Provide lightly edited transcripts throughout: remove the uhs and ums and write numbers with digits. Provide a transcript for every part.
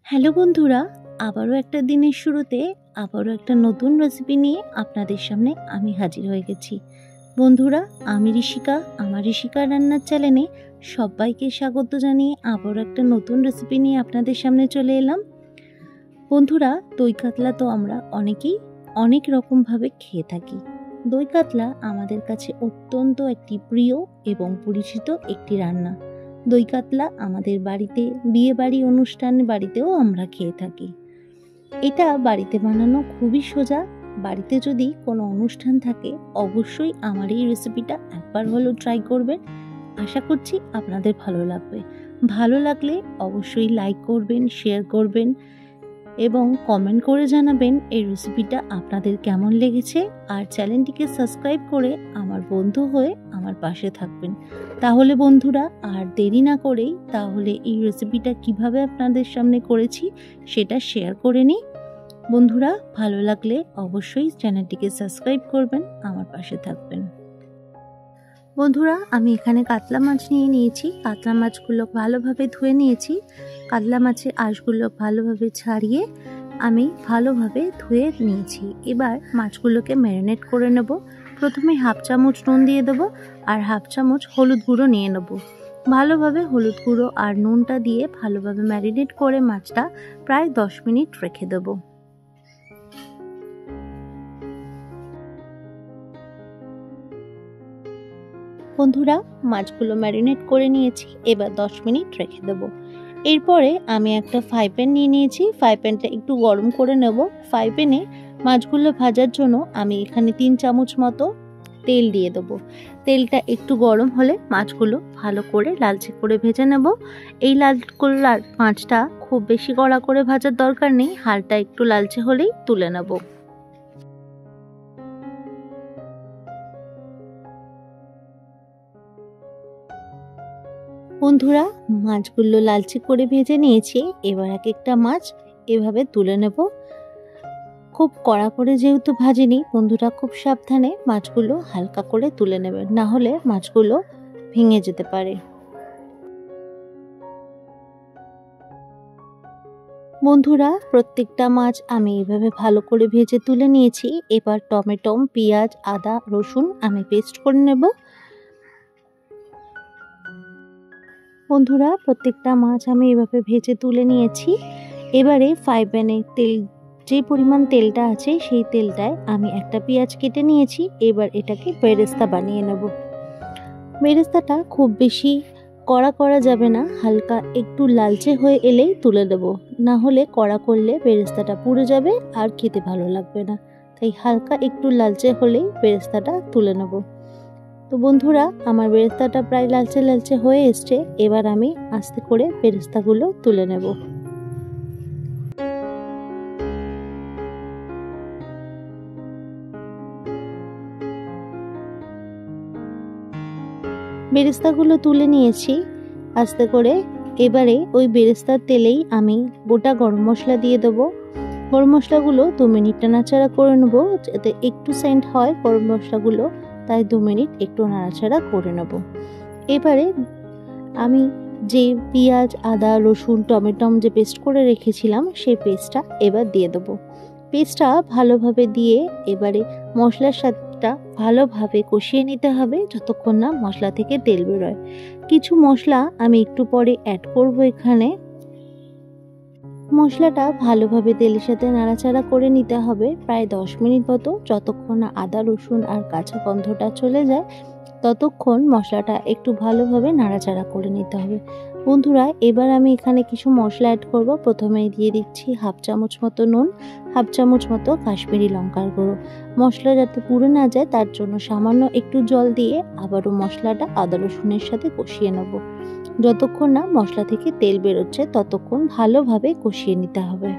Hello বন্ধুরা, আবারও একটা দিনের শুরুতে আবারও একটা নতুন রেসিপি নিয়ে আপনাদের সামনে আমি হাজির হয়ে গেছি। বন্ধুরা, আমি ঋষিকা, আমার ঋষিকা রান্নার চ্যানেলে সবাইকে স্বাগত জানিয়ে আবারও একটা নতুন রেসিপি নিয়ে আপনাদের সামনে চলে এলাম। বন্ধুরা, দই কাতলা তো আমরা অনেকেই অনেক রকমভাবে খেয়ে থাকি। দই কাতলা আমাদের কাছে অত্যন্ত একটি প্রিয় এবং পরিচিত একটি রান্না। দই কাতলা আমাদের বাড়িতে বিয়েবাড়ি অনুষ্ঠান বাড়িতেও আমরা খেয়ে থাকি। এটা বাড়িতে বানানো খুবই সোজা। বাড়িতে যদি কোনো অনুষ্ঠান থাকে অবশ্যই আমার এই রেসিপিটা একবার হলেও ট্রাই করবেন। আশা করছি আপনাদের ভালো লাগবে। ভালো লাগলে অবশ্যই লাইক করবেন, শেয়ার করবেন এবং কমেন্ট করে জানাবেন এই রেসিপিটা আপনাদের কেমন লেগেছে। আর চ্যানেলটিকে সাবস্ক্রাইব করে আমার বন্ধু হয়ে আমার পাশে থাকবেন। তাহলে বন্ধুরা, আর দেরি না করেই তাহলে এই রেসিপিটা কিভাবে আপনাদের সামনে করেছি সেটা শেয়ার করে নিই। বন্ধুরা, ভালো লাগলে অবশ্যই চ্যানেলটিকে সাবস্ক্রাইব করবেন, আমার পাশে থাকবেন। বন্ধুরা, আমি এখানে কাতলা মাছ নিয়ে নিয়েছি। কাতলা মাছগুলো ভালোভাবে ধুয়ে নিয়েছি। কাতলা মাছের আঁশগুলো ভালোভাবে ছাড়িয়ে আমি ভালোভাবে ধুয়ে নিয়েছি। এবার মাছগুলোকে ম্যারিনেট করে নেব। প্রথমে হাফ চামচ নুন দিয়ে দেবো আর হাফ চামচ হলুদ গুঁড়ো নিয়ে নেব। ভালোভাবে হলুদ গুঁড়ো আর নুনটা দিয়ে ভালোভাবে ম্যারিনেট করে মাছটা প্রায় 10 মিনিট রেখে দেবো। বন্ধুরা, মাছগুলো ম্যারিনেট করে নিয়েছি, এবার 10 মিনিট রেখে দেব। এরপরে আমি একটা ফ্রাই প্যান নিয়ে নিয়েছি। ফ্রাই প্যানটা একটু গরম করে নেব। ফ্রাই প্যানে মাছগুলো ভাজার জন্য আমি এখানে 3 চামচ মতো তেল দিয়ে দেবো। তেলটা একটু গরম হলে মাছগুলো ভালো করে লালচে করে ভেজে নেব। এই লাল কলার মাছটা খুব বেশি কড়া করে ভাজার দরকার নেই, হালকা একটু লালচে হলেই তুলে নেব। বন্ধুরা, মাছগুলো লালচে করে ভেজে নিয়েছি। এবার এক একটা মাছ এভাবে তুলে নেব। খুব কড়া করে যেহেতু ভাজিনি, বন্ধুরা খুব সাবধানে মাছগুলো হালকা করে তুলে নেবেন, না হলে মাছগুলো ভেঙে যেতে পারে। বন্ধুরা, প্রত্যেকটা মাছ আমি এভাবে ভালো করে ভেজে তুলে নিয়েছি। এবার টমেটো, পেঁয়াজ, আদা, রসুন আমি পেস্ট করে নেব। বন্ধুরা, প্রত্যেকটা মাছ আমি এভাবে ভেজে তুলে নিয়েছি। এবারে ফ্রাই প্যানে যে পরিমাণ তেলটা আছে সেই তেলটায় আমি একটা পেঁয়াজ কেটে নিয়েছি। এবার এটাকে বেরেস্তা বানিয়ে নেব। বেরেস্তাটা খুব বেশি কড়া করা যাবে না, হালকা একটু লালচে হয়ে এলেই তুলে দেব, না হলে কড়া করলে বেরেস্তাটা পুড়ে যাবে আর খেতে ভালো লাগবে না। তাই হালকা একটু লালচে হলেই বেরেস্তাটা তুলে নেব। তো বন্ধুরা, আমার বেরেস্তাটা প্রায় লালচে লালচে হয়ে এসছে। এবার আমি আস্তে করে বেরেস্তাগুলো তুলে নেব। বেরেস্তাগুলো তুলে নিয়েছি আস্তে করে। এবারে ওই বেরেস্তার তেলেই আমি গোটা গরম মশলা দিয়ে দেবো। গরম মশলাগুলো 2 মিনিট নাড়াচাড়া করে নেবো, যাতে একটু সেন্ট হয় গরম মশলাগুলো, তাই 2 মিনিট একটু নাড়াচাড়া করে নেব। এবারে আমি যে পেঁয়াজ, আদা, রসুন, টমেটো যে পেস্ট করে রেখেছিলাম সেই পেস্টটা এবার দিয়ে দেবো। পেস্টটা ভালোভাবে দিয়ে এবারে মশলার সাথে ভালোভাবে কষিয়ে নিতে হবে যতক্ষণ না মশলা থেকে তেল বেরোয়। কিছু মশলা আমি একটু পরে অ্যাড করব এখানে। মশলাটা ভালোভাবে তেলের সাথে নাড়াচাড়া করে নিতে হবে প্রায় 10 মিনিট মতো, যতক্ষণ না আদা, রসুন আর কাঁচা গন্ধটা চলে যায় ততক্ষণ মশলাটা একটু ভালোভাবে নাড়াচাড়া করে নিতে হবে। বন্ধুরা, এবার আমি এখানে কিছু মশলা অ্যাড করব। প্রথমেই দিয়ে দিচ্ছি হাফ চামচ মতো নুন, হাফ চামচ মতো কাশ্মীরি লঙ্কার গুঁড়ো। মশলা যাতে পুড়ে না যায় তার জন্য সামান্য একটু জল দিয়ে আবারও মশলাটা আদা রসুনের সাথে কষিয়ে নেব। যতক্ষণ না মশলা থেকে তেল বেরোচ্ছে ততক্ষণ ভালোভাবে কষিয়ে নিতে হবে।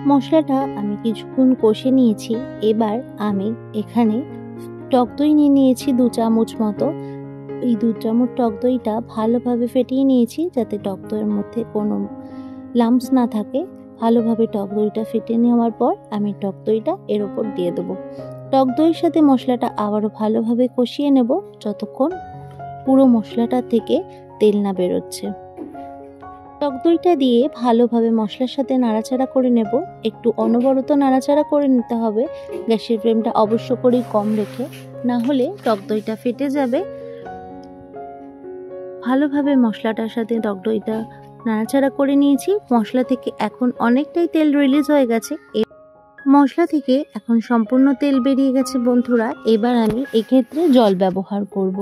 মশলাটা আমি কিছুক্ষণ কষে নিয়েছি। এবার আমি এখানে টক দই নিয়ে নিয়েছি 2 চামচ মতো। এই 2 চামচ টক দইটা ভালোভাবে ফেটিয়ে নিয়েছি যাতে টক দইয়ের মধ্যে কোনো লাম্পস না থাকে। ভালোভাবে টক দইটা ফেটে নেওয়ার পর আমি টক দইটা এর ওপর দিয়ে দেবো। টক দইয়ের সাথে মশলাটা আবারও ভালোভাবে কষিয়ে নেব যতক্ষণ পুরো মশলাটা থেকে তেল না বেরোচ্ছে। টক দইটা দিয়ে ভালোভাবে মশলার সাথে নাড়াচাড়া করে নেব। একটু অনবরত নাড়াচাড়া করে নিতে হবে, গ্যাসের ফ্লেমটা অবশ্য করেই কম রেখে, না হলে টক দইটা ফেটে যাবে। ভালোভাবে মশলাটার সাথে টক দইটা নাড়াচাড়া করে নিয়েছি। মশলা থেকে এখন অনেকটাই তেল রিলিজ হয়ে গেছে। মশলা থেকে এখন সম্পূর্ণ তেল বেরিয়ে গেছে বন্ধুরা। এবার আমি এক্ষেত্রে জল ব্যবহার করব।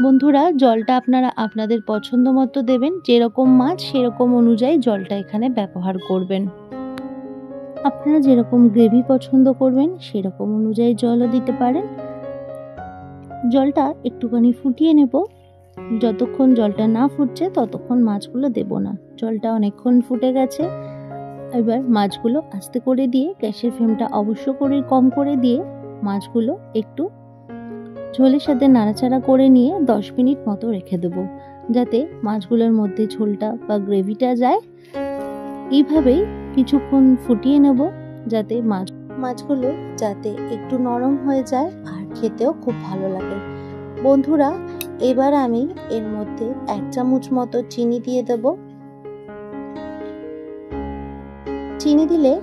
বন্ধুরা, জলটা আপনারা আপনাদের পছন্দ মতো দেবেন, যেরকম মাছ সেরকম অনুযায়ী জলটা এখানে ব্যবহার করবেন। আপনারা যেরকম গ্রেভি পছন্দ করবেন সেরকম অনুযায়ী জলও দিতে পারেন। জলটা একটুখানি ফুটিয়ে নেব। যতক্ষণ জলটা না ফুটছে ততক্ষণ মাছগুলো দেব না। জলটা অনেকক্ষণ ফুটে গেছে। এবার মাছগুলো আস্তে করে দিয়ে গ্যাসের ফ্লেমটা অবশ্য করে কম করে দিয়ে মাছগুলো একটু ঝোলের সাথে নাড়াচাড়া করে নিয়ে 10 মিনিট মতো রেখে দেবো, যাতে মাছগুলোর মধ্যে ঝোলটা বা গ্রেভিটা যায়। এইভাবেই কিছুক্ষণ ফুটিয়ে নেব, যাতে মাছগুলো যাতে একটু নরম হয়ে যায় আর খেতেও খুব ভালো লাগে। বন্ধুরা, এবার আমি এর মধ্যে 1 চামচ মতো চিনি দিয়ে দেব। চিনি দিলে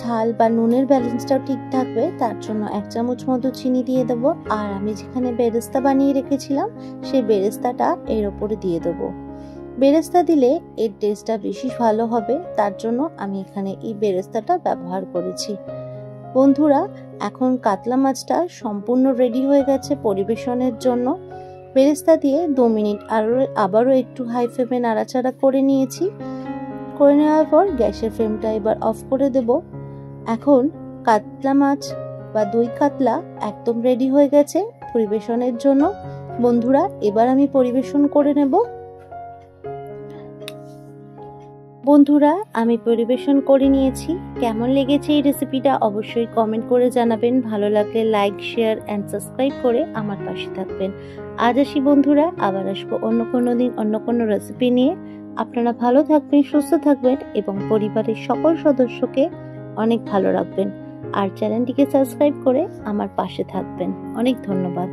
ঝাল বা নুনের ব্যালেন্সটাও ঠিক থাকবে, তার জন্য 1 চামচ মতো চিনি দিয়ে দেব। আর আমি যেখানে বেরেস্তা বানিয়ে রেখেছিলাম সেই বেরেস্তাটা এর ওপরে দিয়ে দেব। বেরেস্তা দিলে এর টেস্টটা বেশি ভালো হবে, তার জন্য আমি এখানে এই বেরেস্তাটা ব্যবহার করেছি। বন্ধুরা, এখন কাতলা মাছটা সম্পূর্ণ রেডি হয়ে গেছে পরিবেশনের জন্য। বেরেস্তা দিয়ে 2 মিনিট আবারও একটু হাই ফ্লেমে নাড়াচাড়া করে নিয়েছি। করে নেওয়ার পর গ্যাসের ফ্লেমটা এবার অফ করে দেব। এখন কাতলা মাছ বা দই কাতলা একদম রেডি হয়ে গেছে পরিবেশনের জন্য। বন্ধুরা, এবার আমি পরিবেশন করে নেব। বন্ধুরা, আমি পরিবেশন করে নিয়েছি। কেমন লেগেছে এই রেসিপিটা অবশ্যই কমেন্ট করে জানাবেন। ভালো লাগলে লাইক, শেয়ার অ্যান্ড সাবস্ক্রাইব করে আমার পাশে থাকবেন। আজ আসি বন্ধুরা, আবার আসবো অন্য কোনো দিন অন্য কোনো রেসিপি নিয়ে। আপনারা ভালো থাকবেন, সুস্থ থাকবেন এবং পরিবারের সকল সদস্যকে অনেক ভালো রাখবেন। আর চ্যানেলটিকে সাবস্ক্রাইব করে আমার পাশে থাকবেন। অনেক ধন্যবাদ।